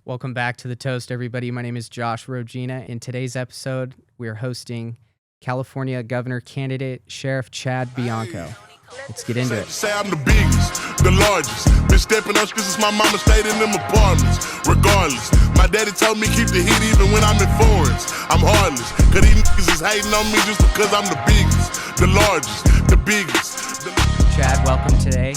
Welcome back to The Toast, everybody. My name is Josh Rogina. In today's episode, we are hosting California Governor candidate Sheriff Chad Bianco. Let's get into it. Say I'm the biggest, the largest. Been stepping up since my mama stayed in them apartments. Regardless, my daddy told me keep the heat even when I'm in foreigns. I'm heartless, cause these niggas is hating on me just because I'm the biggest, the largest, the biggest. Chad, welcome today.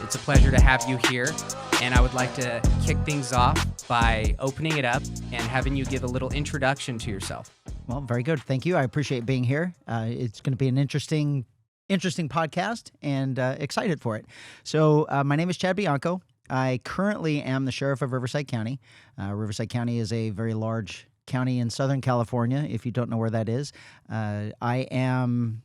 It's a pleasure to have you here. And I would like to kick things off by opening it up and having you give a little introduction to yourself. Well, very good. Thank you. I appreciate being here. It's going to be an interesting podcast and excited for it. So my name is Chad Bianco. I currently am the sheriff of Riverside County. Riverside County is a very large county in Southern California, if you don't know where that is. I am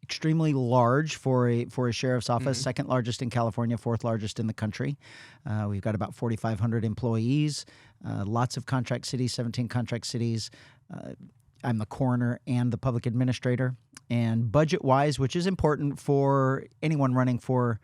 extremely large for a sheriff's office, second largest in California, fourth largest in the country. We've got about 4,500 employees, lots of contract cities, 17 contract cities. I'm the coroner and the public administrator. And budget-wise, which is important for anyone running for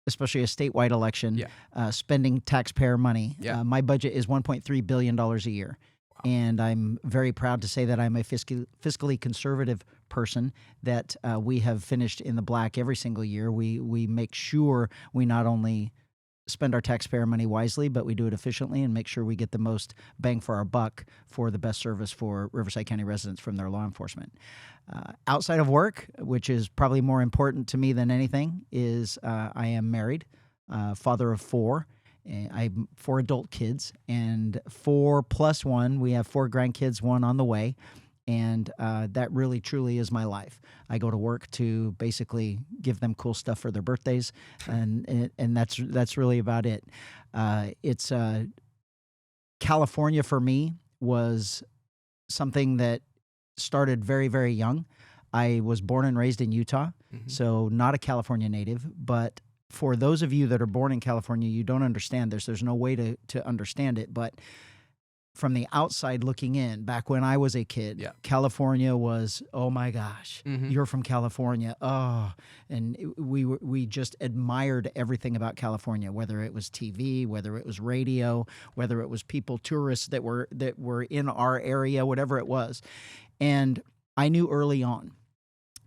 especially a statewide election, spending taxpayer money. My budget is $1.3 billion a year. And I'm very proud to say that I'm a fiscally conservative person, that we have finished in the black every single year. We make sure we not only spend our taxpayer money wisely, but we do it efficiently and make sure we get the most bang for our buck for the best service for Riverside County residents from their law enforcement. Outside of work, which is probably more important to me than anything, is I am married, father of four. I have 4 adult kids, and 4 plus 1. We have 4 grandkids, 1 on the way, and that really, truly is my life. I go to work to basically give them cool stuff for their birthdays, and that's really about it. It's California for me was something that started very, very young. I was born and raised in Utah, so not a California native, but for those of you that are born in California, you don't understand this. There's no way to understand it. But from the outside looking in, back when I was a kid, California was, oh my gosh, you're from California. Oh, and we just admired everything about California, whether it was TV, whether it was radio, whether it was people, tourists that were in our area, whatever it was. And I knew early on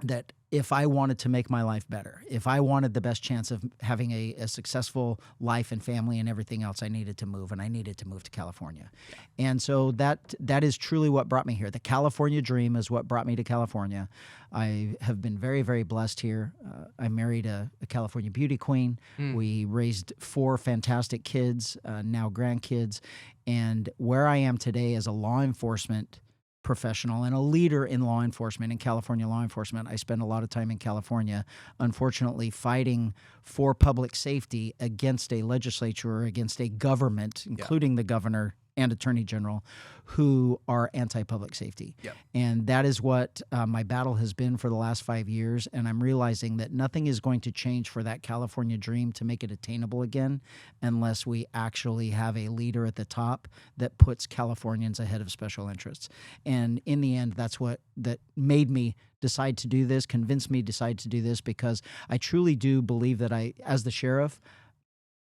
that if I wanted to make my life better, if I wanted the best chance of having a successful life and family and everything else, I needed to move, and I needed to move to California. And so that is truly what brought me here. The California dream is what brought me to California. I have been very, very blessed here. I married a California beauty queen. We raised 4 fantastic kids, now grandkids. And where I am today as a law enforcement professional and a leader in law enforcement, in California law enforcement. I spend a lot of time in California, unfortunately, fighting for public safety against a legislature or against a government, including the governor and attorney general, who are anti-public safety. And that is what my battle has been for the last 5 years. And I'm realizing that nothing is going to change for that California dream to make it attainable again unless we actually have a leader at the top that puts Californians ahead of special interests. And in the end, that made me decide to do this, convinced me to decide to do this, because I truly do believe that as the sheriff,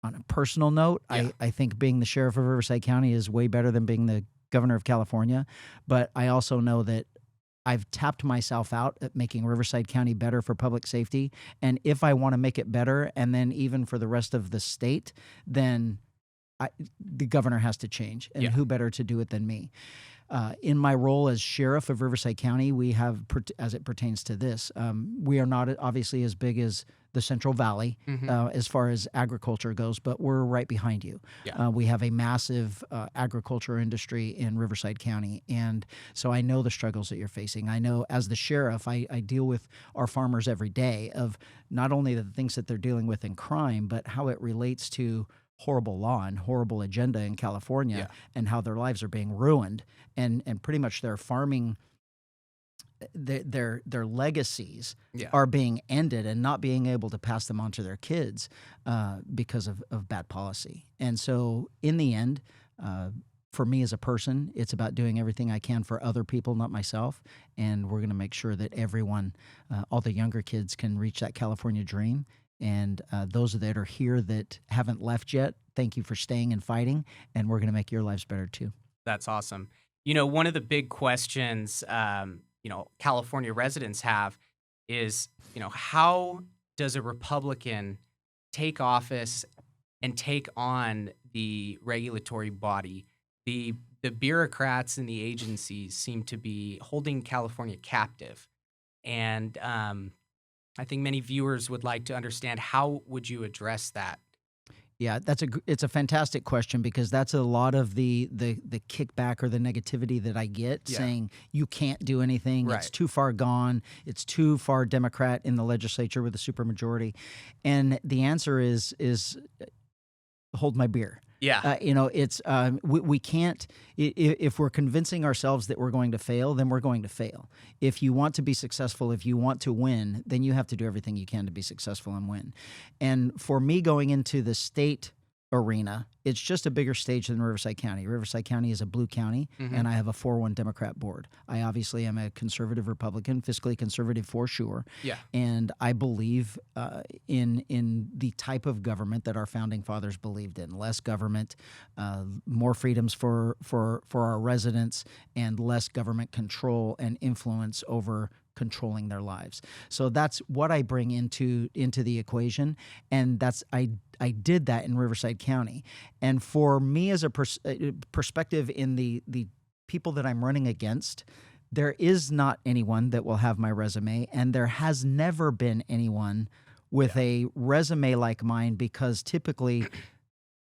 on a personal note, I think being the sheriff of Riverside County is way better than being the governor of California. But I also know that I've tapped myself out at making Riverside County better for public safety. And if I want to make it better, and then even for the rest of the state, then the governor has to change. And who better to do it than me? In my role as sheriff of Riverside County, we have, as it pertains to this, we are not obviously as big as the Central Valley as far as agriculture goes, but we're right behind you. We have a massive agriculture industry in Riverside County, and so I know the struggles that you're facing. I know as the sheriff, I deal with our farmers every day of not only the things that they're dealing with in crime, but how it relates to horrible law and horrible agenda in California and how their lives are being ruined, and pretty much their farming, their legacies are being ended and not being able to pass them on to their kids because of bad policy. And so in the end, for me as a person, it's about doing everything I can for other people, not myself. And we're going to make sure that everyone, all the younger kids, can reach that California dream. And those that are here that haven't left yet, thank you for staying and fighting, and we're going to make your lives better too. That's awesome. You know, one of the big questions, California residents have is, how does a Republican take office and take on the regulatory body? The bureaucrats and the agencies seem to be holding California captive. And I think many viewers would like to understand, how would you address that? Yeah, it's a fantastic question, because that's a lot of the kickback or the negativity that I get, saying you can't do anything. Right. It's too far gone. It's too far Democrat in the legislature with a supermajority. And the answer is hold my beer. Yeah. It's we can't, if we're convincing ourselves that we're going to fail, then we're going to fail. If you want to be successful, if you want to win, then you have to do everything you can to be successful and win. And for me, going into the state arena, it's just a bigger stage than Riverside County. Riverside County is a blue county, and I have a 4-1 Democrat board. I obviously am a conservative Republican, fiscally conservative for sure. Yeah. And I believe in the type of government that our founding fathers believed in: less government, more freedoms for our residents, and less government control and influence over controlling their lives. So that's what I bring into the equation, and I did that in Riverside County. And for me, as a perspective in the people that I'm running against, there is not anyone that will have my resume, and there has never been anyone with a resume like mine, because typically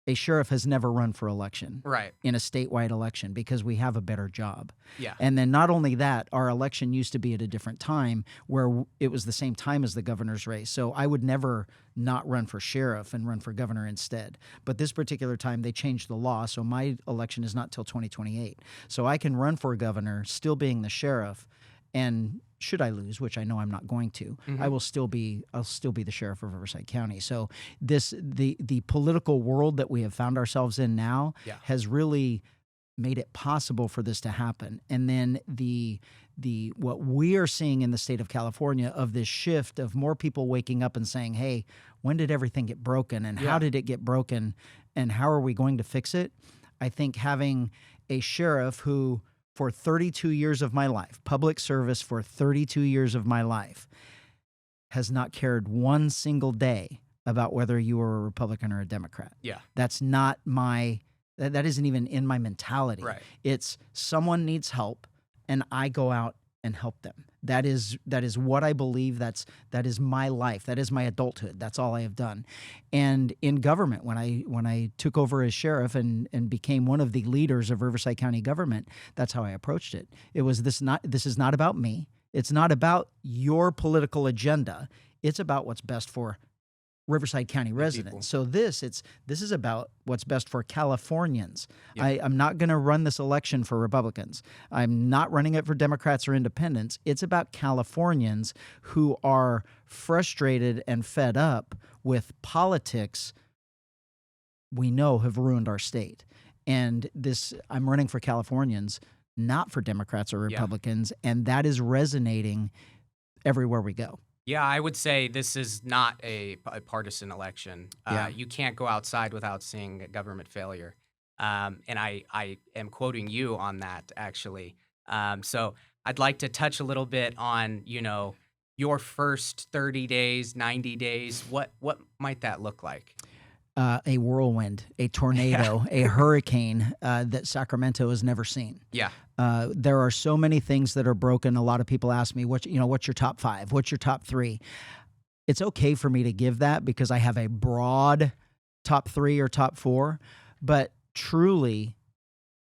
a sheriff has never run for election in a statewide election, because we have a better job. Yeah. And then not only that, our election used to be at a different time where it was the same time as the governor's race. So I would never not run for sheriff and run for governor instead. But this particular time they changed the law, so my election is not till 2028. So I can run for governor still being the sheriff, and should I lose, which I know I'm not going to, I'll still be the sheriff of Riverside County. So the political world that we have found ourselves in now has really made it possible for this to happen. And then what we are seeing in the state of California, of this shift of more people waking up and saying, hey, when did everything get broken, and how did it get broken, and how are we going to fix it? I think having a sheriff who, for 32 years of my life, public service for 32 years of my life, has not cared one single day about whether you were a Republican or a Democrat. Yeah. That's not that isn't even in my mentality. Right. It's someone needs help, and I go out and help them. That is what I believe. That is my life. That is my adulthood. That's all I have done. And in government, when I took over as sheriff and became one of the leaders of Riverside County government, that's how I approached it. It was this is not about me. It's not about your political agenda. It's about what's best for Riverside County residents. So this is about what's best for Californians. Yep. I'm not going to run this election for Republicans. I'm not running it for Democrats or independents. It's about Californians who are frustrated and fed up with politics we know have ruined our state. And I'm running for Californians, not for Democrats or Republicans, and that is resonating everywhere we go. Yeah, I would say this is not a partisan election. You can't go outside without seeing government failure. And I am quoting you on that, actually. So I'd like to touch a little bit on, your first 30 days, 90 days. What might that look like? A whirlwind, a tornado, a hurricane that Sacramento has never seen. Yeah. There are so many things that are broken. A lot of people ask me, what's your top 5? What's your top 3? It's okay for me to give that because I have a broad top 3 or top 4. But truly,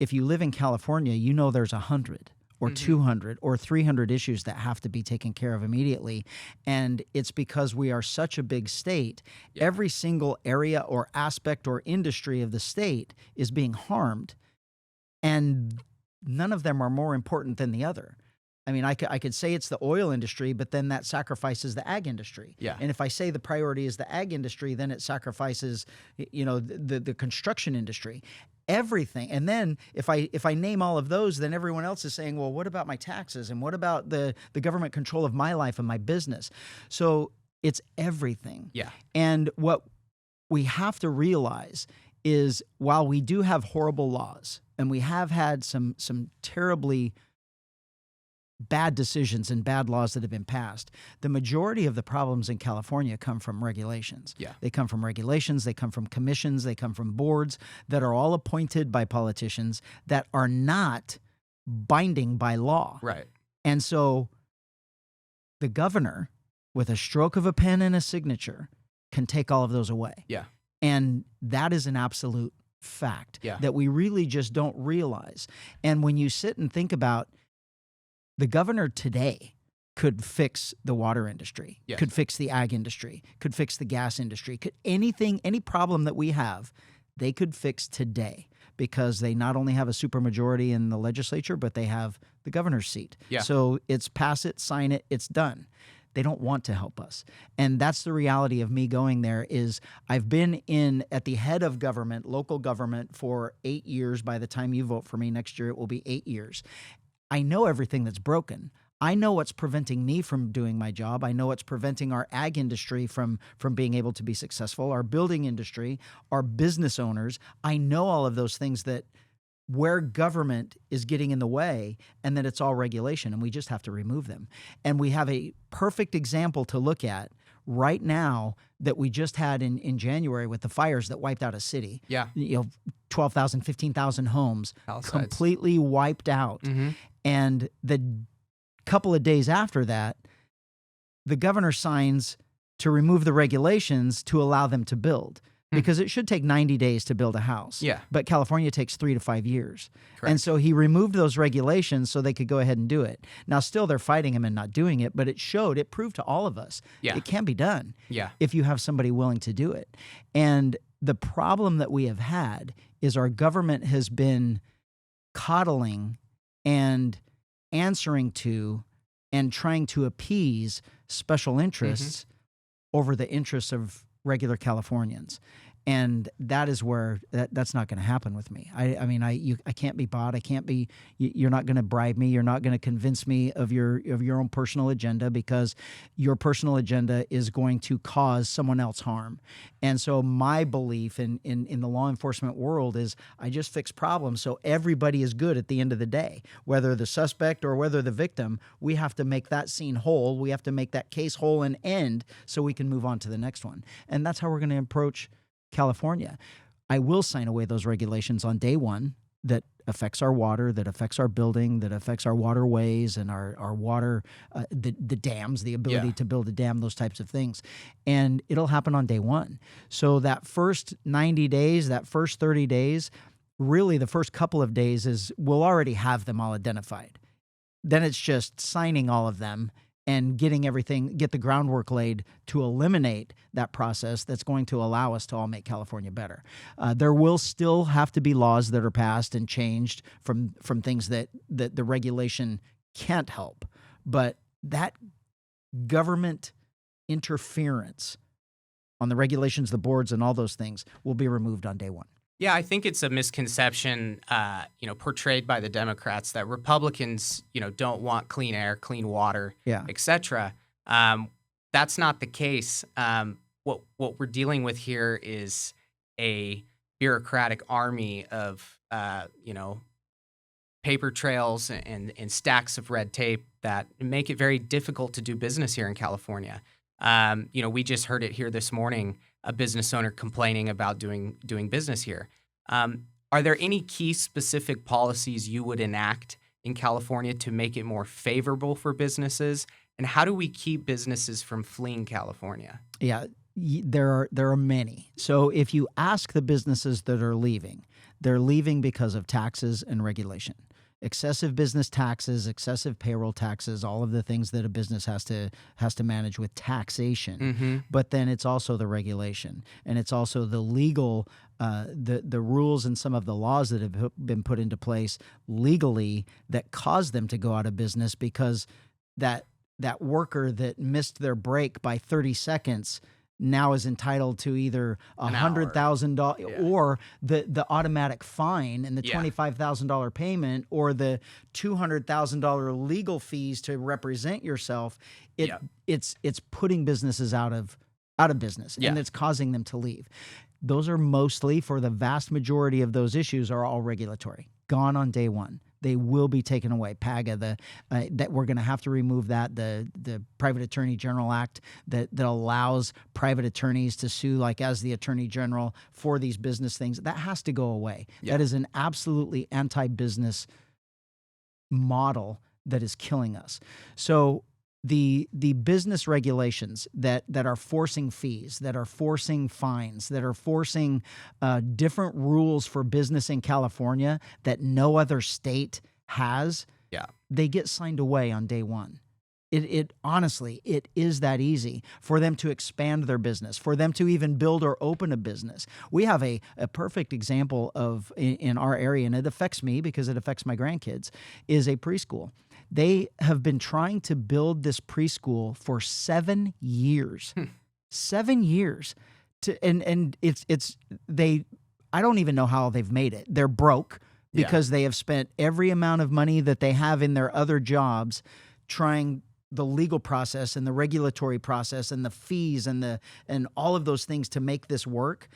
if you live in California, there's 100 or 200 or 300 issues that have to be taken care of immediately. And it's because we are such a big state. Yeah. Every single area or aspect or industry of the state is being harmed. And none of them are more important than the other. I mean, I could say it's the oil industry, but then that sacrifices the ag industry. Yeah. And if I say the priority is the ag industry, then it sacrifices, the construction industry. Everything. And then if I name all of those, then everyone else is saying, well, what about my taxes? And what about the government control of my life and my business? So it's everything. Yeah. And what we have to realize is while we do have horrible laws and we have had some terribly bad decisions and bad laws that have been passed, the majority of the problems in California come from regulations. Yeah. They come from regulations, they come from commissions, they come from boards that are all appointed by politicians that are not binding by law. Right. And so the governor, with a stroke of a pen and a signature, can take all of those away. Yeah. And that is an absolute fact that we really just don't realize. And when you sit and think about the governor today could fix the water industry, could fix the ag industry, could fix the gas industry, could anything, any problem that we have, they could fix today because they not only have a supermajority in the legislature, but they have the governor's seat. Yeah. So it's pass it, sign it, it's done. They don't want to help us. And that's the reality of me going there is I've been at the head of government, local government, for 8 years. By the time you vote for me next year, it will be 8 years. I know everything that's broken. I know what's preventing me from doing my job. I know what's preventing our ag industry from being able to be successful, our building industry, our business owners. I know all of those things that where government is getting in the way and that it's all regulation, and we just have to remove them. And we have a perfect example to look at right now that we just had in January with the fires that wiped out a city. Yeah. 12,000, 15,000 homes Palisades. completely wiped out. Mm-hmm. And the couple of days after that, the governor signs to remove the regulations to allow them to build. Because it should take 90 days to build a house. Yeah. But California takes 3 to 5 years. Correct. And so he removed those regulations so they could go ahead and do it. Now, still they're fighting him and not doing it, but it proved to all of us it can be done if you have somebody willing to do it. And the problem that we have had is our government has been coddling and answering to and trying to appease special interests over the interests of regular Californians. And that is where that's not going to happen with me. I can't be bought. I can't be. You're not going to bribe me. You're not going to convince me of your own personal agenda, because your personal agenda is going to cause someone else harm. And so my belief in the law enforcement world is I just fix problems so everybody is good at the end of the day, whether the suspect or whether the victim. We have to make that scene whole. We have to make that case whole and end so we can move on to the next one. And that's how we're going to approach California. I will sign away those regulations on day one that affects our water, that affects our building, that affects our waterways and our water, the dams, the ability to build a dam, those types of things. And it'll happen on day one. So that first 90 days, that first 30 days, really the first couple of days is we'll already have them all identified. Then it's just signing all of them and get the groundwork laid to eliminate that process that's going to allow us to all make California better. There will still have to be laws that are passed and changed from things that the regulation can't help. But that government interference on the regulations, the boards, and all those things will be removed on day one. Yeah, I think it's a misconception, portrayed by the Democrats that Republicans, don't want clean air, clean water, et cetera. That's not the case. What we're dealing with here is a bureaucratic army of, paper trails and stacks of red tape that make it very difficult to do business here in California. We just heard it here this morning. A business owner complaining about doing business here. Are there any key specific policies you would enact in California to make it more favorable for businesses? And how do we keep businesses from fleeing California? Yeah, there are many. So if you ask the businesses that are leaving, they're leaving because of taxes and regulation. Excessive business taxes, excessive payroll taxes, all of the things that a business has to manage with taxation. Mm-hmm. But then it's also the regulation, and it's also the legal, the rules and some of the laws that have been put into place legally that cause them to go out of business because that worker that missed their break by 30 seconds now is entitled to either $100,000 or the automatic fine and the $25,000 payment or the $200,000 legal fees to represent yourself. It's putting businesses out of business and it's causing them to leave. those are mostly, for the vast majority of those issues, are all regulatory. Gone on day one. They will be taken away. PAGA, that we're going to have to remove that. The Private Attorney General Act that allows private attorneys to sue, like as the Attorney General, for these business things, that has to go away. Yeah. That is an absolutely anti-business model that is killing us. So the business regulations that are forcing fees, that are forcing fines, that are forcing different rules for business in California that no other state has, they get signed away on day one. It honestly, it is that easy for them to expand their business, for them to even build or open a business. We have a perfect example of, in our area, and it affects me because it affects my grandkids, is a preschool. They have been trying to build this preschool for 7 years. 7 years. And I don't even know how they've made it. They're broke because they have spent every amount of money that they have in their other jobs trying the legal process and the regulatory process and the fees and all of those things to make this work.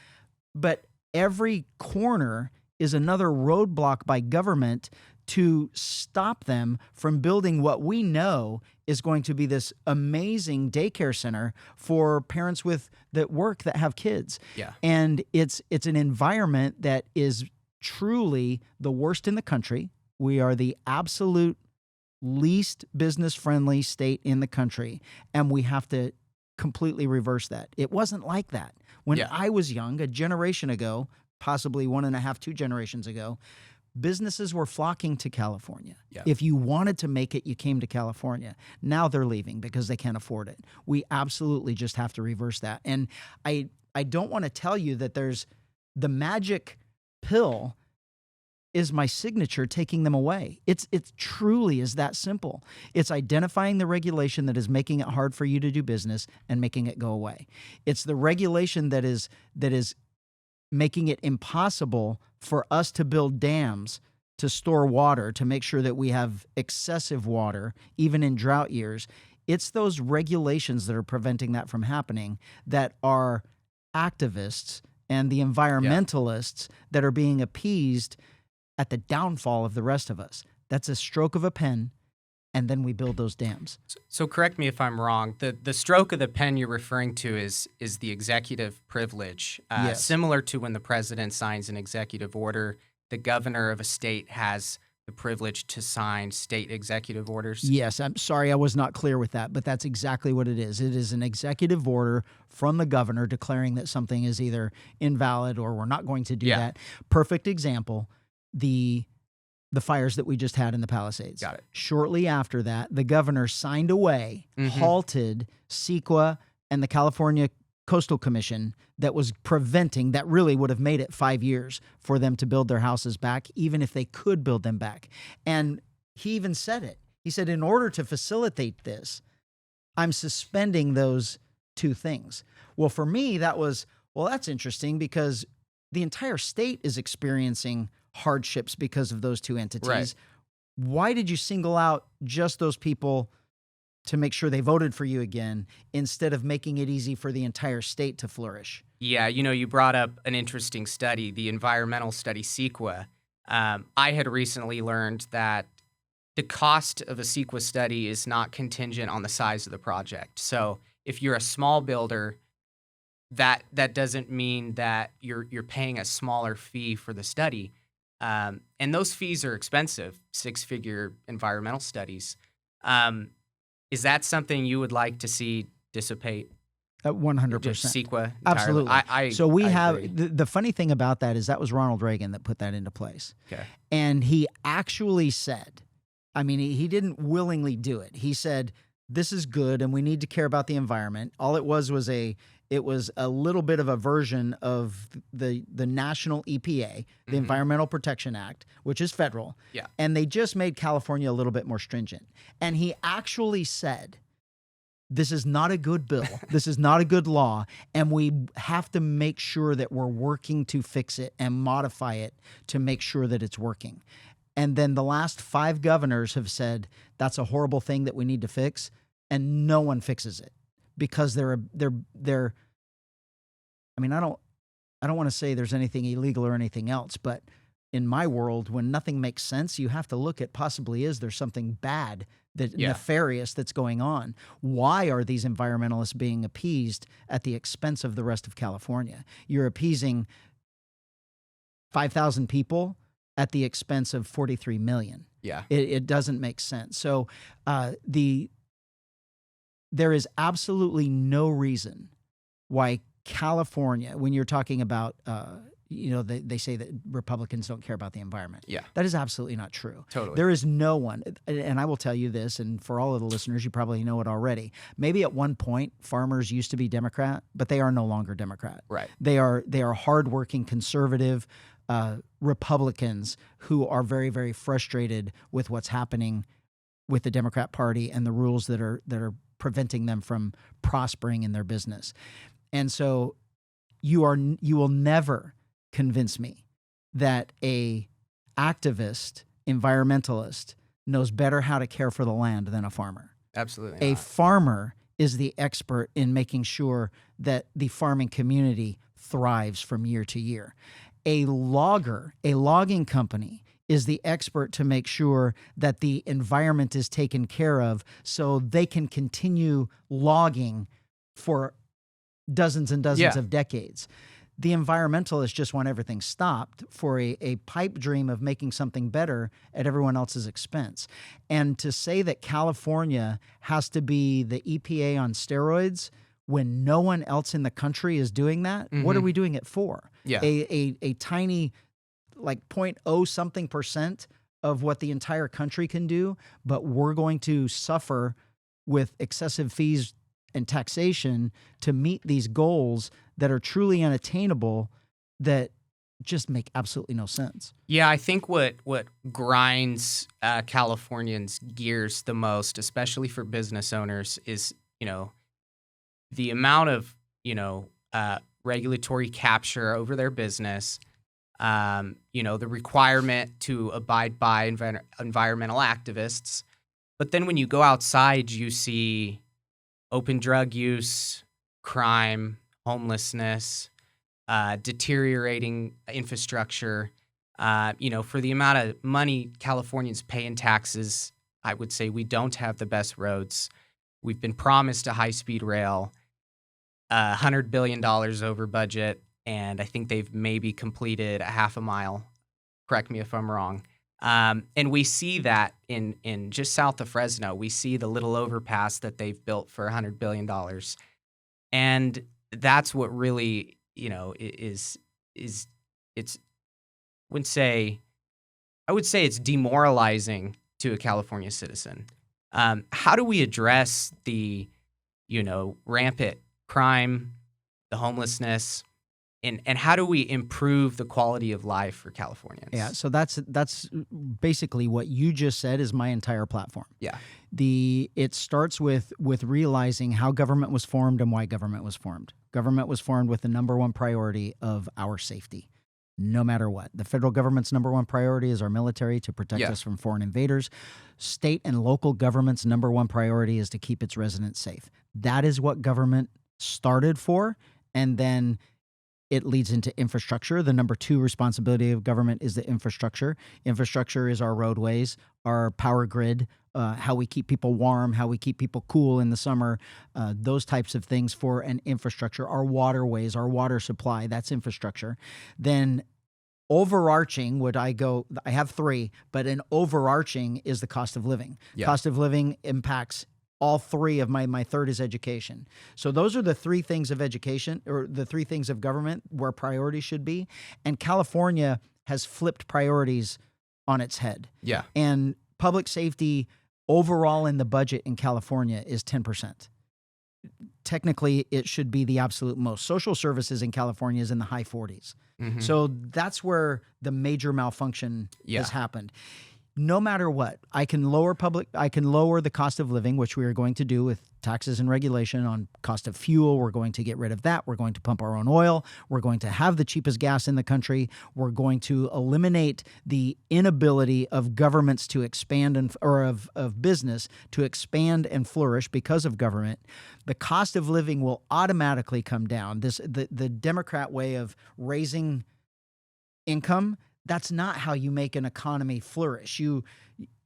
But every corner is another roadblock by government to stop them from building what we know is going to be this amazing daycare center for parents that have kids. Yeah. And it's an environment that is truly the worst in the country. We are the absolute least business-friendly state in the country, and we have to completely reverse that. It wasn't like that. When I was young, a generation ago, possibly 1.5, 2 generations ago, businesses were flocking to California. Yeah. If you wanted to make it, you came to California. Now they're leaving because they can't afford it. We absolutely just have to reverse that. And I don't want to tell you that there's the magic pill is my signature taking them away. It truly is that simple. It's identifying the regulation that is making it hard for you to do business and making it go away. It's the regulation that is making it impossible for us to build dams to store water, to make sure that we have excessive water, even in drought years. It's those regulations that are preventing that from happening that are activists and the environmentalists that are being appeased at the downfall of the rest of us. That's a stroke of a pen, and then we build those dams. So correct me if I'm wrong. The stroke of the pen you're referring to is the executive privilege. Yes. Similar to when the president signs an executive order, the governor of a state has the privilege to sign state executive orders. Yes, I'm sorry I was not clear with that, but that's exactly what it is. It is an executive order from the governor declaring that something is either invalid or we're not going to do that. Perfect example. The fires that we just had in the Palisades. Got it. Shortly after that, the governor signed away, halted SQUA and the California Coastal Commission that really would have made it 5 years for them to build their houses back, even if they could build them back. And he even said it. He said, in order to facilitate this, I'm suspending those two things. Well, for me, that's interesting because the entire state is experiencing hardships because of those two entities. Right. Why did you single out just those people to make sure they voted for you again instead of making it easy for the entire state to flourish? Yeah, you brought up an interesting study, the environmental study SQUA. I had recently learned that the cost of a SQUA study is not contingent on the size of the project. So if you're a small builder, that doesn't mean that you're paying a smaller fee for the study. And those fees are expensive, 6-figure environmental studies. Is that something you would like to see dissipate? 100%. CEQA entirely? Absolutely. So we have agree. the funny thing about that is that was Ronald Reagan that put that into place. Okay. And he actually said, he didn't willingly do it. He said, this is good and we need to care about the environment. All it was a little bit of a version of the national EPA, the Environmental Protection Act, which is federal. Yeah. And they just made California a little bit more stringent. And he actually said, this is not a good bill. This is not a good law. And we have to make sure that we're working to fix it and modify it to make sure that it's working. And then the last 5 governors have said, that's a horrible thing that we need to fix. And no one fixes it because I don't want to say there's anything illegal or anything else, but in my world, when nothing makes sense, you have to look at possibly is there something bad, nefarious that's going on? Why are these environmentalists being appeased at the expense of the rest of California? You're appeasing 5,000 people at the expense of 43 million. Yeah. It doesn't make sense. So there is absolutely no reason why California, when you're talking about, they say that Republicans don't care about the environment. Yeah. That is absolutely not true. Totally. There is no one, and I will tell you this, and for all of the listeners, you probably know it already. Maybe at one point, farmers used to be Democrat, but they are no longer Democrat. Right. They are hardworking, conservative Republicans who are very, very frustrated with what's happening with the Democrat Party and the rules that are preventing them from prospering in their business. And so you will never convince me that a activist, environmentalist knows better how to care for the land than a farmer. Absolutely A not. farmer is the expert in making sure that the farming community thrives from year to year. A logging company, is the expert to make sure that the environment is taken care of so they can continue logging for dozens and dozens of decades. The environmentalists just want everything stopped for a pipe dream of making something better at everyone else's expense. And to say that California has to be the EPA on steroids when no one else in the country is doing that, what are we doing it for? Yeah. A tiny, like 0.0 something % of what the entire country can do, but we're going to suffer with excessive fees and taxation to meet these goals that are truly unattainable, that just make absolutely no sense. Yeah, I think what grinds Californians' gears the most, especially for business owners, is the amount of regulatory capture over their business. The requirement to abide by environmental activists. But then when you go outside, you see open drug use, crime, homelessness, deteriorating infrastructure. For the amount of money Californians pay in taxes, I would say we don't have the best roads. We've been promised a high-speed rail, $100 billion over budget, and I think they've maybe completed a half a mile. Correct me if I'm wrong. And we see that in just south of Fresno. We see the little overpass that they've built for $100 billion. And that's what really, is I would say it's demoralizing to a California citizen. How do we address the, rampant crime, the homelessness, and how do we improve the quality of life for Californians? Yeah, so that's basically what you just said is my entire platform. Yeah. It starts with realizing how government was formed and why government was formed. Government was formed with the number one priority of our safety, no matter what. The federal government's number one priority is our military to protect us from foreign invaders. State and local government's number one priority is to keep its residents safe. That is what government started for, and then it leads into infrastructure. The number two responsibility of government is the infrastructure. Infrastructure is our roadways, our power grid, how we keep people warm, how we keep people cool in the summer, those types of things for an infrastructure. Our waterways, our water supply, that's infrastructure. Then overarching, I have three, but an overarching is the cost of living. Yeah. Cost of living impacts all three of my third is education. So those are the three things of education, or the three things of government where priorities should be. And California has flipped priorities on its head. Yeah. And public safety overall in the budget in California is 10%. Technically, it should be the absolute most. Social services in California is in the high 40s. Mm-hmm. So that's where the major malfunction has happened. no matter what, I can lower the cost of living, which we are going to do with taxes and regulation on cost of fuel. We're going to get rid of that. We're going to pump our own oil. We're going to have the cheapest gas in the country. We're going to eliminate the inability of governments to expand or of business to expand and flourish because of government. The cost of living will automatically come down. The Democrat way of raising income, that's not how you make an economy flourish.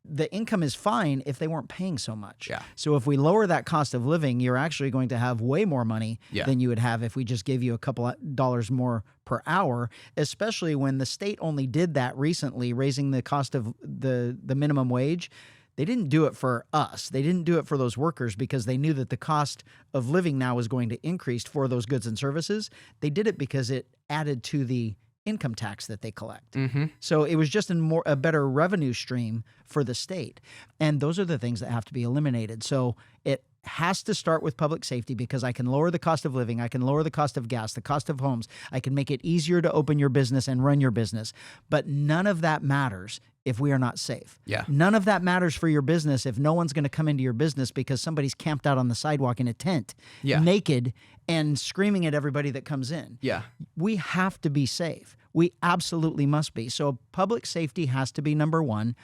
The income is fine if they weren't paying so much. Yeah. So if we lower that cost of living, you're actually going to have way more money Yeah. than you would have if we just gave you a couple of dollars more per hour, especially when the state only did that recently, raising the cost of the minimum wage. They didn't do it for us. They didn't do it for those workers because they knew that the cost of living now was going to increase for those goods and services. They did it because it added to the income tax that they collect. Mm-hmm. So it was just a better revenue stream for the state. And those are the things that have to be eliminated. So it has to start with public safety because I can lower the cost of living. I can lower the cost of gas, the cost of homes. I can make it easier to open your business and run your business. But none of that matters if we are not safe. Yeah. None of that matters for your business if no one's going to come into your business because somebody's camped out on the sidewalk in a tent, Yeah. naked and screaming at everybody that comes in. Yeah. We have to be safe. We absolutely must be. So public safety has to be number one.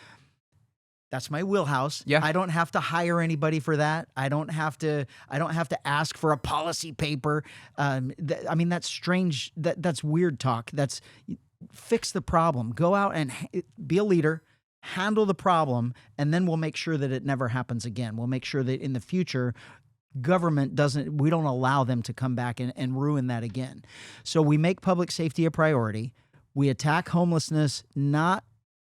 That's my wheelhouse. Yeah. I don't have to hire anybody for that. I don't have to ask for a policy paper. I mean, that's strange. That's weird talk. Fix the problem. Go out and be a leader. Handle the problem, and then we'll make sure that it never happens again. We'll make sure that in the future, we don't allow them to come back and ruin that again. So we make public safety a priority. We attack homelessness not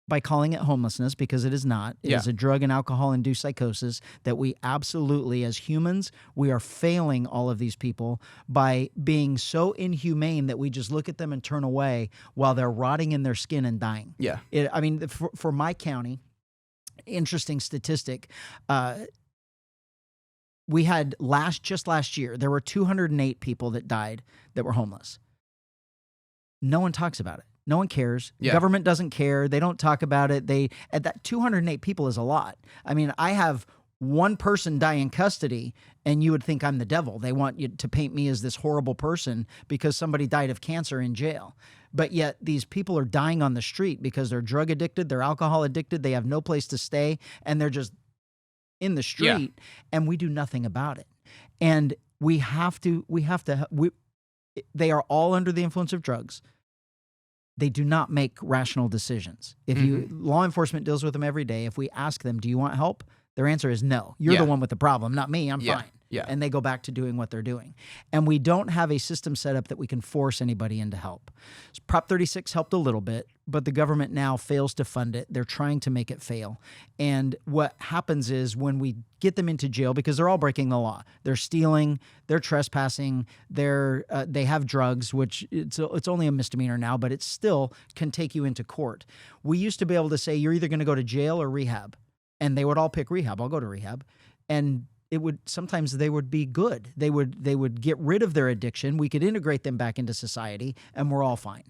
by calling it homelessness because it is not. It is a drug and alcohol-induced psychosis that we absolutely, as humans, we are failing all of these people by being so inhumane that we just look at them and turn away while they're rotting in their skin and dying. Yeah. For my county, interesting statistic, we had just last year, there were 208 people that died that were homeless. No one talks about it. No one cares. Yeah. Government doesn't care. They don't talk about it. That 208 people is a lot. I mean, I have one person die in custody and you would think I'm the devil. They want you to paint me as this horrible person because somebody died of cancer in jail. But yet these people are dying on the street because they're drug addicted, they're alcohol addicted, they have no place to stay, and they're just in the street, and we do nothing about it. And they are all under the influence of drugs. They do not make rational decisions. Law enforcement deals with them every day. If we ask them, do you want help? Their answer is no. You're the one with the problem, not me. I'm fine. Yeah. And they go back to doing what they're doing. And we don't have a system set up that we can force anybody into help. So Prop 36 helped a little bit, but the government now fails to fund it. They're trying to make it fail. And what happens is when we get them into jail, because they're all breaking the law, they're stealing, they're trespassing, they have drugs, which it's only a misdemeanor now, but it still can take you into court. We used to be able to say, you're either going to go to jail or rehab. And they would all pick rehab. I'll go to rehab. And sometimes they would be good. They would get rid of their addiction. We could integrate them back into society, and we're all fine.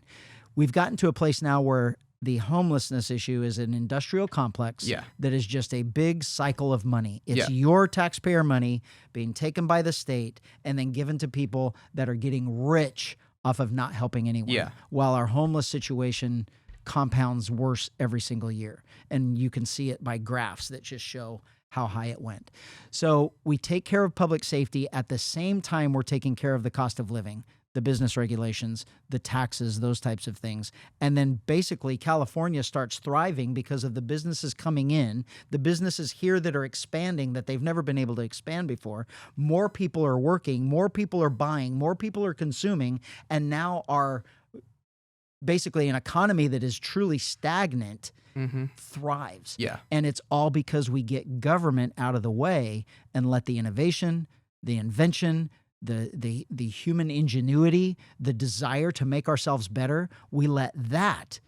We've gotten to a place now where the homelessness issue is an industrial complex that is just a big cycle of money. It's your taxpayer money being taken by the state and then given to people that are getting rich off of not helping anyone, while our homeless situation compounds worse every single year. And you can see it by graphs that just show how high it went. So we take care of public safety at the same time we're taking care of the cost of living, the business regulations, the taxes, those types of things. And then basically California starts thriving because of the businesses coming in, the businesses here that are expanding that they've never been able to expand before. More people are working, more people are buying, more people are consuming, and now are basically an economy that is truly stagnant thrives. Yeah. And it's all because we get government out of the way and let the innovation, the invention, the human ingenuity, the desire to make ourselves better, we let that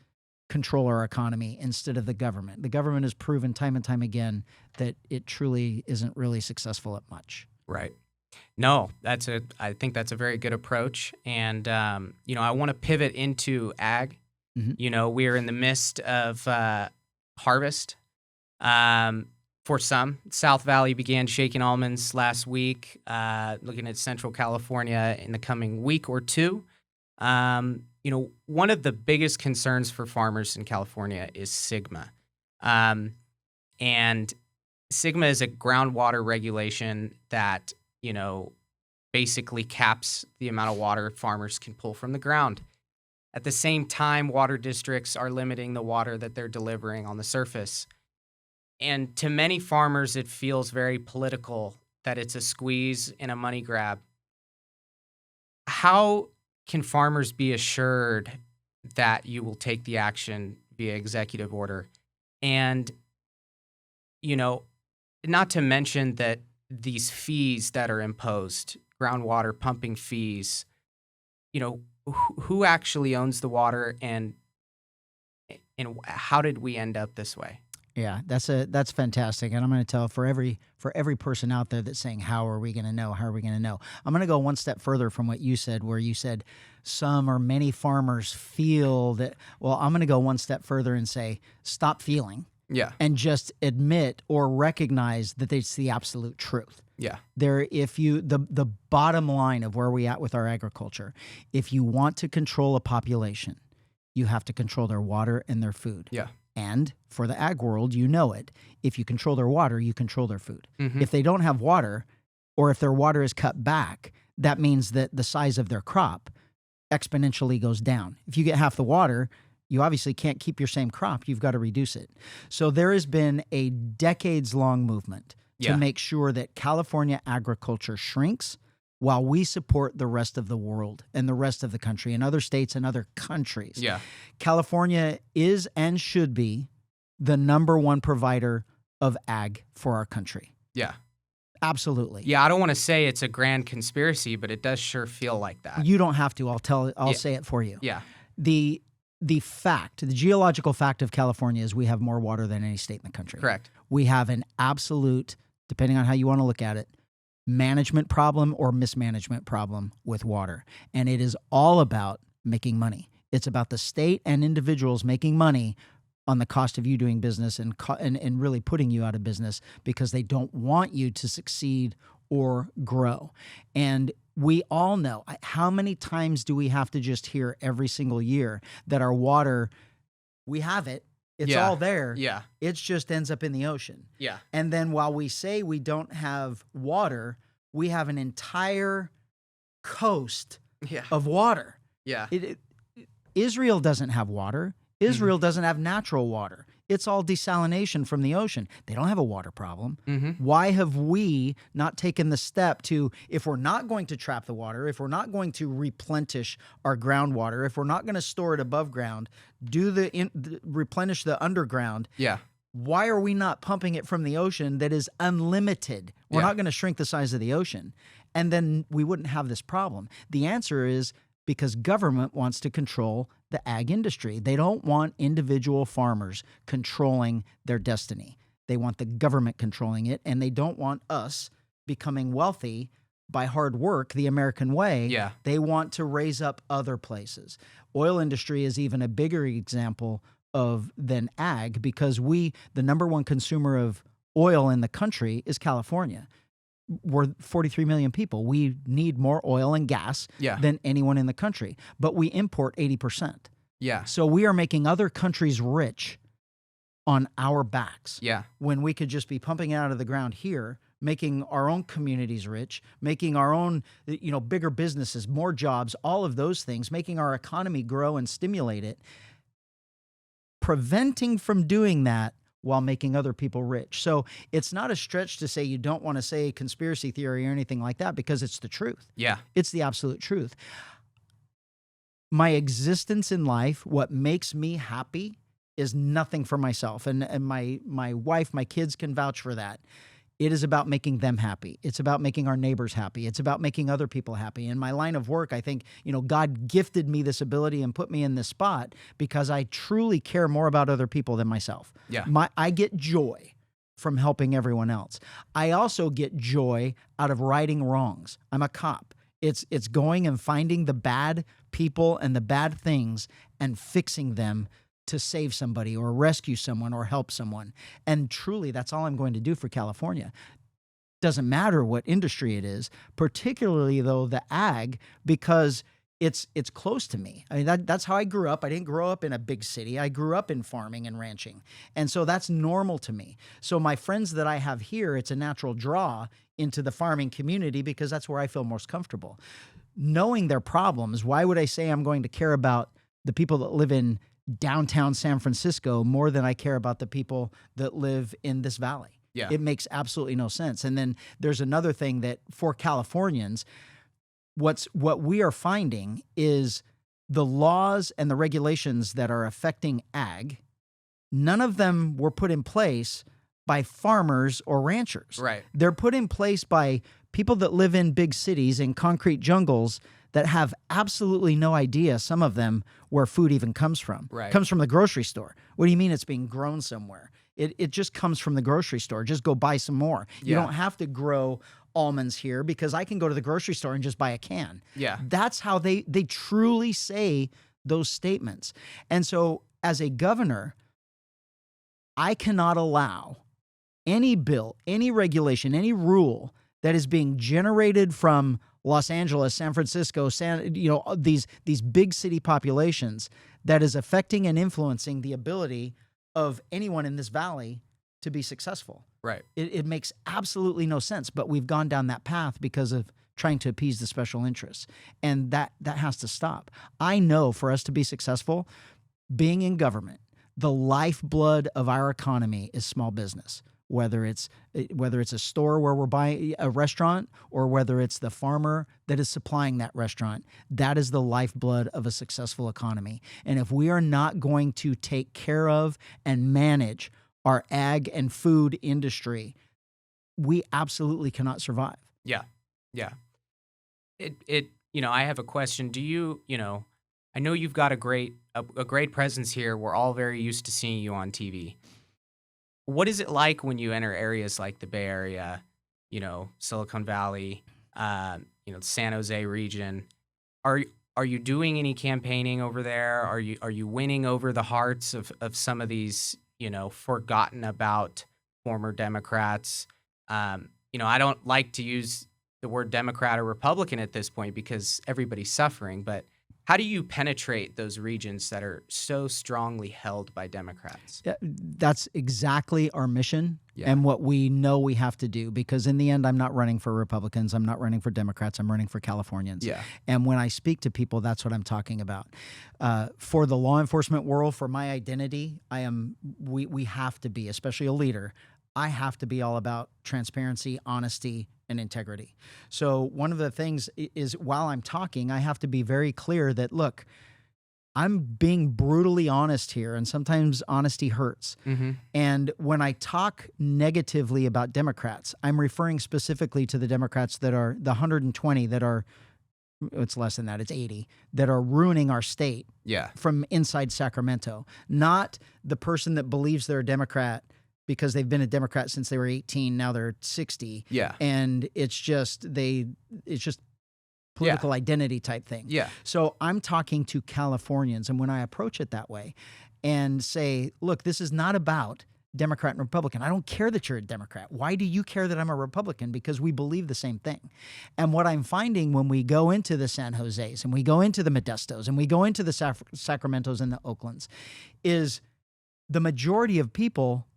control our economy instead of the government. The government has proven time and time again that it truly isn't really successful at much. Right. No, I think that's a very good approach. And, I want to pivot into ag. We're in the midst of harvest. For some, South Valley began shaking almonds last week, looking at Central California in the coming week or two. One of the biggest concerns for farmers in California is SQUA. And SQUA is a groundwater regulation that, basically caps the amount of water farmers can pull from the ground. At the same time, water districts are limiting the water that they're delivering on the surface. And to many farmers, it feels very political, that it's a squeeze and a money grab. How can farmers be assured that you will take the action via executive order? And, not to mention that these fees that are imposed, groundwater pumping fees, who actually owns the water, and how did we end up this way? Yeah, that's fantastic, and I'm going to tell for every person out there that's saying, "How are we going to know? How are we going to know?" I'm going to go one step further from what you said, where you said some or many farmers feel that. Well, I'm going to go one step further and say, stop feeling, and just admit or recognize that it's the absolute truth. Yeah. The bottom line of where we at with our agriculture, if you want to control a population, you have to control their water and their food. Yeah. And for the ag world, it. If you control their water, you control their food. Mm-hmm. If they don't have water, or if their water is cut back, that means that the size of their crop exponentially goes down. If you get half the water, you obviously can't keep your same crop. You've got to reduce it. So there has been a decades-long movement to make sure that California agriculture shrinks while we support the rest of the world and the rest of the country and other states and other countries. Yeah. California is and should be the number one provider of ag for our country. Yeah. Absolutely. Yeah, I don't want to say it's a grand conspiracy, but it does sure feel like that. You don't have to. I'll say it for you. Yeah. The geological fact of California is we have more water than any state in the country. Correct. We have an absolute, depending on how you want to look at it, management problem or mismanagement problem with water. And it is all about making money. It's about the state and individuals making money on the cost of you doing business and really putting you out of business because they don't want you to succeed or grow. And we all know, how many times do we have to just hear every single year that our water, we have it, it's all there. Yeah. It just ends up in the ocean. Yeah. And then while we say we don't have water, we have an entire coast of water. Yeah. Israel doesn't have water. Israel doesn't have natural water. It's all desalination from the ocean. They don't have a water problem. Mm-hmm. Why have we not taken the step to, if we're not going to trap the water, if we're not going to replenish our groundwater, if we're not going to store it above ground, replenish the underground? Yeah. Why are we not pumping it from the ocean that is unlimited? We're not going to shrink the size of the ocean. And then we wouldn't have this problem. The answer is because government wants to control the ag industry. They don't want individual farmers controlling their destiny. They want the government controlling it, and they don't want us becoming wealthy by hard work the American way. Yeah. They want to raise up other places. Oil industry is even a bigger example than ag because the number one consumer of oil in the country is California. We're 43 million people. We need more oil and gas than anyone in the country, but we import 80%. Yeah. So we are making other countries rich on our backs. Yeah. When we could just be pumping it out of the ground here, making our own communities rich, making our own, bigger businesses, more jobs, all of those things, making our economy grow and stimulate it, preventing from doing that while making other people rich. So it's not a stretch to say you don't want to say conspiracy theory or anything like that because it's the truth. Yeah. It's the absolute truth. My existence in life, what makes me happy is nothing for myself. And my wife, my kids can vouch for that. It is about making them happy. It's about making our neighbors happy. It's about making other people happy. In my line of work, I think, God gifted me this ability and put me in this spot because I truly care more about other people than myself. Yeah. I get joy from helping everyone else. I also get joy out of righting wrongs. I'm a cop. It's going and finding the bad people and the bad things and fixing them to save somebody or rescue someone or help someone. And truly, that's all I'm going to do for California. Doesn't matter what industry it is, particularly though the ag, because it's close to me. I mean, that's how I grew up. I didn't grow up in a big city. I grew up in farming and ranching. And so that's normal to me. So my friends that I have here, it's a natural draw into the farming community because that's where I feel most comfortable. Knowing their problems, why would I say I'm going to care about the people that live in downtown San Francisco more than I care about the people that live in this valley? Yeah. It makes absolutely no sense. And then there's another thing that for Californians, what we are finding is the laws and the regulations that are affecting ag, none of them were put in place by farmers or ranchers. Right. They're put in place by people that live in big cities in concrete jungles that have absolutely no idea, some of them, where food even comes from. Right. Comes from the grocery store. What do you mean it's being grown somewhere? It just comes from the grocery store. Just go buy some more. You Yeah. don't have to grow almonds here because I can go to the grocery store and just buy a can. Yeah. That's how they truly say those statements. And so as a governor, I cannot allow any bill, any regulation, any rule that is being generated from Los Angeles, San Francisco, these big city populations that is affecting and influencing the ability of anyone in this valley to be successful. Right. It makes absolutely no sense, but we've gone down that path because of trying to appease the special interests, and that has to stop. I know for us to be successful, being in government, the lifeblood of our economy is small business. Whether it's a store where we're buying a restaurant or whether it's the farmer that is supplying that restaurant, that is the lifeblood of a successful economy. And if we are not going to take care of and manage our ag and food industry, we absolutely cannot survive. Yeah. Yeah. I have a question. Do you, I know you've got a great presence here. We're all very used to seeing you on TV. What is it like when you enter areas like the Bay Area, Silicon Valley, the San Jose region? Are you doing any campaigning over there? Are you winning over the hearts of some of these, forgotten about former Democrats? I don't like to use the word Democrat or Republican at this point because everybody's suffering, but how do you penetrate those regions that are so strongly held by Democrats? Yeah, that's exactly our mission Yeah. and what we know we have to do, because in the end, I'm not running for Republicans. I'm not running for Democrats. I'm running for Californians. Yeah. And when I speak to people, that's what I'm talking about. For the law enforcement world, for my identity, we have to be, especially a leader, I have to be all about transparency, honesty, and integrity. So one of the things is while I'm talking, I have to be very clear that, look, I'm being brutally honest here, and sometimes honesty hurts. Mm-hmm. And when I talk negatively about Democrats, I'm referring specifically to the Democrats that are the 120 that are, it's less than that, it's 80, that are ruining our state Yeah. from inside Sacramento. Not the person that believes they're a Democrat because they've been a Democrat since they were 18, now they're 60. Yeah. And it's just political identity type thing. Yeah. So I'm talking to Californians, and when I approach it that way and say, look, this is not about Democrat and Republican. I don't care that you're a Democrat. Why do you care that I'm a Republican? Because we believe the same thing. And what I'm finding when we go into the San Joses and we go into the Modestos and we go into the Sacramentos and the Oaklands is the majority of people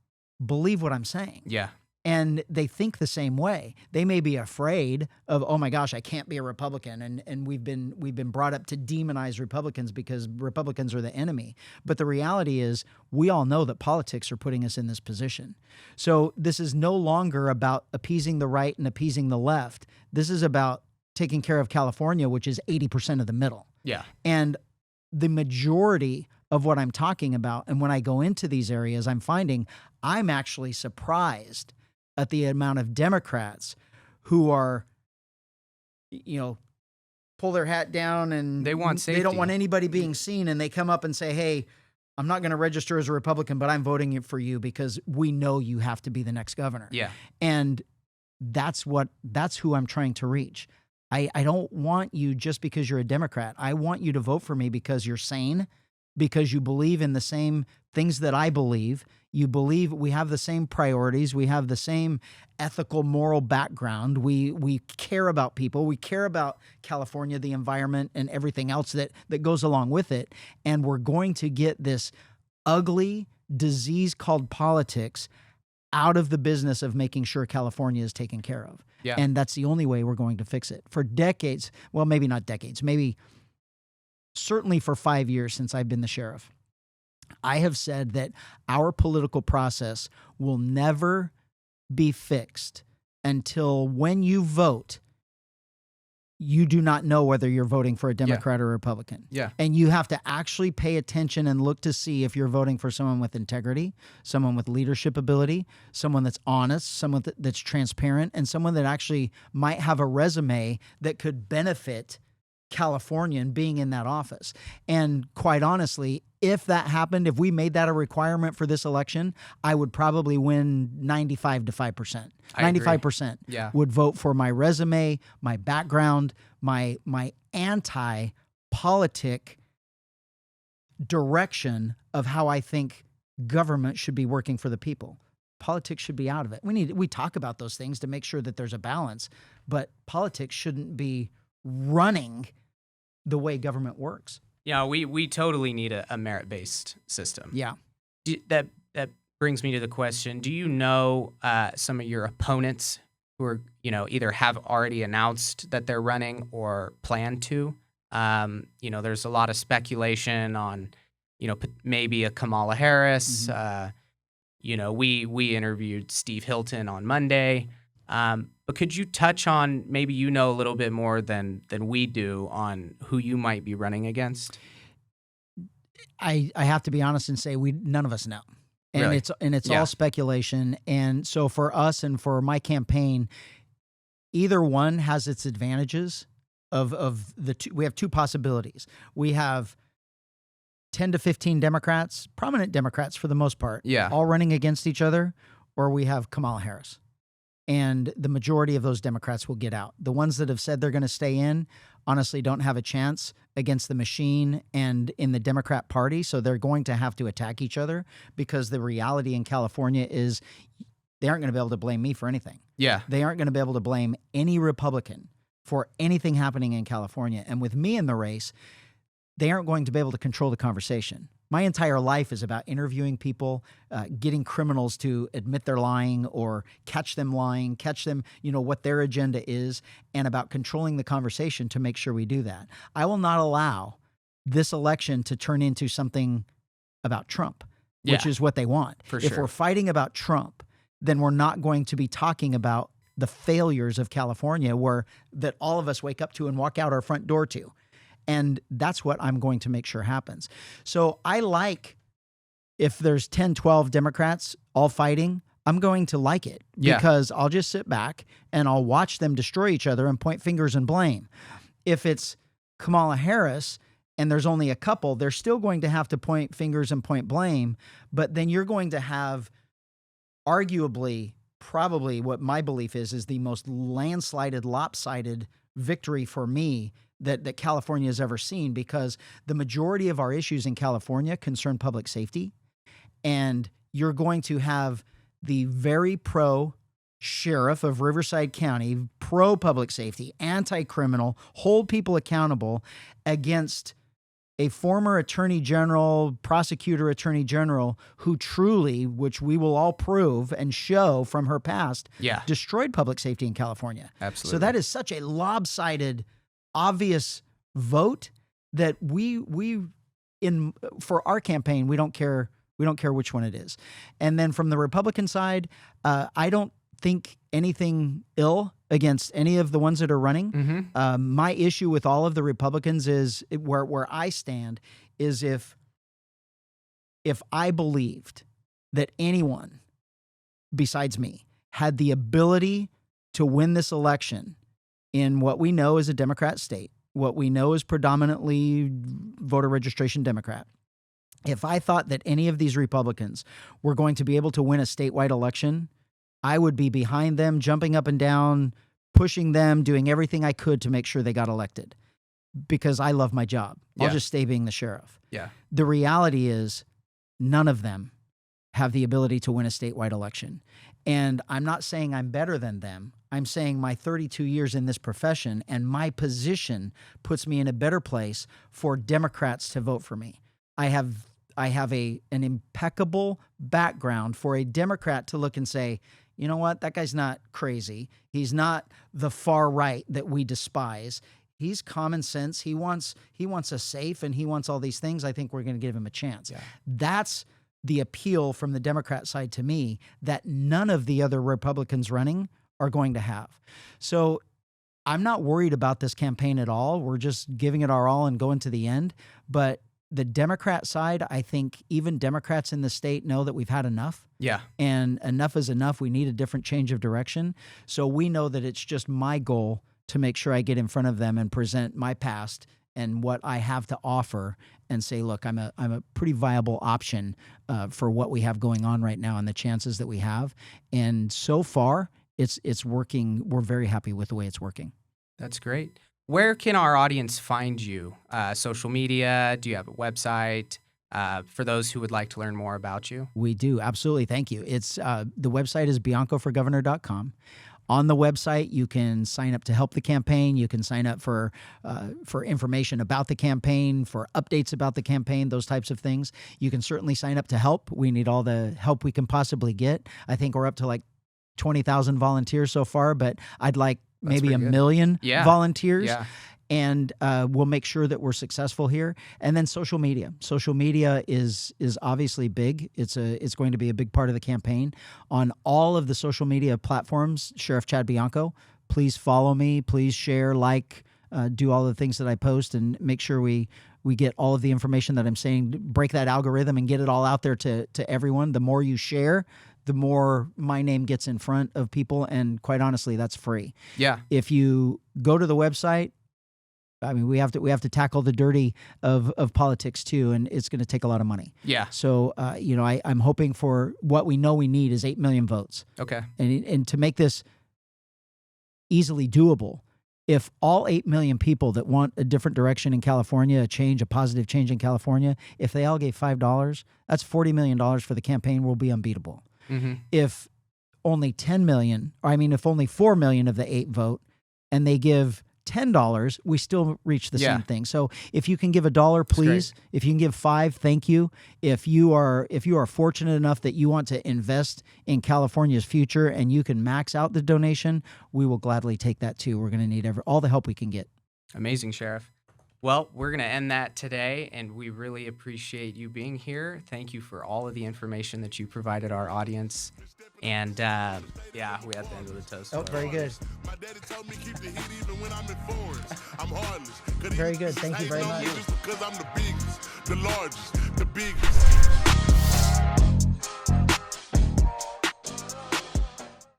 believe what I'm saying. Yeah. And they think the same way. They may be afraid of, oh my gosh, I can't be a Republican. And we've been brought up to demonize Republicans because Republicans are the enemy. But the reality is we all know that politics are putting us in this position. So this is no longer about appeasing the right and appeasing the left. This is about taking care of California, which is 80% of the middle. Yeah. And the majority of what I'm talking about, and when I go into these areas, I'm finding I'm actually surprised at the amount of Democrats who are, pull their hat down and They want They don't safety. want anybody being seen, and they come up and say, hey, I'm not going to register as a Republican, but I'm voting for you because we know you have to be the next governor. Yeah. And that's who I'm trying to reach. I don't want you just because you're a Democrat. I want you to vote for me because you're sane, because you believe in the same things that I believe. You believe we have the same priorities. We have the same ethical, moral background. We care about people. We care about California, the environment, and everything else that goes along with it. And we're going to get this ugly disease called politics out of the business of making sure California is taken care of. Yeah. And that's the only way we're going to fix it. For decades, well, maybe not decades, maybe certainly for 5 years since I've been the sheriff, I have said that our political process will never be fixed until when you vote, you do not know whether you're voting for a Democrat or a Republican. Yeah. And you have to actually pay attention and look to see if you're voting for someone with integrity, someone with leadership ability, someone that's honest, someone that's transparent, and someone that actually might have a resume that could benefit Californian being in that office. And quite honestly, if that happened, if we made that a requirement for this election, I would probably win 95 to 5%. 95% would vote for my resume, my background, my anti-politic direction of how I think government should be working for the people. Politics should be out of it. We talk about those things to make sure that there's a balance, but politics shouldn't be running the way government works. Yeah, we totally need a merit-based system. Yeah. That brings me to the question, do you know some of your opponents who are, either have already announced that they're running or plan to? There's a lot of speculation on, maybe a Kamala Harris. Mm-hmm. We interviewed Steve Hilton on Monday. But could you touch on, maybe a little bit more than we do on who you might be running against? I have to be honest and say none of us know. And Really? it's all speculation. And so for us and for my campaign, either one has its advantages of the two. We have two possibilities. We have 10 to 15 Democrats, prominent Democrats for the most part, all running against each other, or we have Kamala Harris. And the majority of those Democrats will get out. The ones that have said they're going to stay in, honestly, don't have a chance against the machine and in the Democrat Party. So they're going to have to attack each other, because the reality in California is they aren't going to be able to blame me for anything. Yeah. They aren't going to be able to blame any Republican for anything happening in California. And with me in the race, they aren't going to be able to control the conversation. My entire life is about interviewing people, getting criminals to admit they're lying or catch them lying, catch them, what their agenda is, and about controlling the conversation to make sure we do that. I will not allow this election to turn into something about Trump, which is what they want. If we're fighting about Trump, then we're not going to be talking about the failures of California that all of us wake up to and walk out our front door to. And that's what I'm going to make sure happens. So I like, if there's 10, 12 Democrats all fighting, I'm going to like it, because I'll just sit back and I'll watch them destroy each other and point fingers and blame. If it's Kamala Harris and there's only a couple, they're still going to have to point fingers and point blame. But then you're going to have arguably, probably what my belief is the most landslided, lopsided victory for me that California has ever seen, because the majority of our issues in California concern public safety. And you're going to have the very pro sheriff of Riverside County, pro public safety, anti-criminal, hold people accountable against a former attorney general, prosecutor attorney general, who truly, which we will all prove and show from her past, destroyed public safety in California. Absolutely. So that is such a lopsided, obvious vote that for our campaign, we don't care which one it is. And then from the Republican side, I don't think anything ill against any of the ones that are running. Mm-hmm. My issue with all of the Republicans is where I stand is if I believed that anyone besides me had the ability to win this election in what we know is a Democrat state, what we know is predominantly voter registration Democrat. If I thought that any of these Republicans were going to be able to win a statewide election, I would be behind them, jumping up and down, pushing them, doing everything I could to make sure they got elected. because I love my job. I'll Yeah. just stay being the sheriff. Yeah. The reality is none of them have the ability to win a statewide election. And I'm not saying I'm better than them. I'm saying my 32 years in this profession and my position puts me in a better place for Democrats to vote for me. I have an impeccable background for a Democrat to look and say, you know what, that guy's not crazy. He's not the far right that we despise. He's common sense. He wants us safe, and he wants all these things. I think we're going to give him a chance. Yeah. That's the appeal from the Democrat side to me that none of the other Republicans running are going to have. So I'm not worried about this campaign at all. We're just giving it our all and going to the end. But the Democrat side, I think even Democrats in the state know that we've had enough. Yeah. And enough is enough. We need a different change of direction. So we know that it's just my goal to make sure I get in front of them and present my past and what I have to offer and say, look, I'm a pretty viable option for what we have going on right now and the chances that we have. And so far, it's working. We're very happy with the way it's working. That's great. Where can our audience find you? Social media? Do you have a website? For those who would like to learn more about you? We do. Absolutely. Thank you. It's the website is biancoforgovernor.com. On the website, you can sign up to help the campaign. You can sign up for information about the campaign, for updates about the campaign, those types of things. You can certainly sign up to help. We need all the help we can possibly get. I think we're up to like 20,000 volunteers so far, but I'd like maybe pretty a good. million Yeah. volunteers. Yeah. And we'll make sure that we're successful here. And then social media. Social media is obviously big. It's going to be a big part of the campaign. On all of the social media platforms, Sheriff Chad Bianco, please follow me. Please share, do all the things that I post, and make sure we get all of the information that I'm saying, break that algorithm and get it all out there to everyone. The more you share, the more my name gets in front of people. And quite honestly, that's free. Yeah. If you go to the website, I mean, we have to tackle the dirty of politics too, and it's going to take a lot of money. Yeah. So, I'm hoping for what we know we need is 8 million votes. Okay. And to make this easily doable, if all 8 million people that want a different direction in California, a positive change in California, if they all gave $5, that's $40 million for the campaign. We'll be unbeatable. Mm-hmm. If only 10 million, if only 4 million of the 8 vote, and they give $10, we still reach the same thing. So if you can give $1, please. If you can give $5, thank you. If you are fortunate enough that you want to invest in California's future and you can max out the donation, we will gladly take that too. We're going to need all the help we can get. Amazing, Sheriff. Well, we're going to end that today, and we really appreciate you being here. Thank you for all of the information that you provided our audience. And, we had the end of the toast. Oh, very good. My daddy told me keep the heat even when I'm in foreigns. I'm heartless. Very good. Thank you very much. Because I'm the biggest, the largest, the biggest.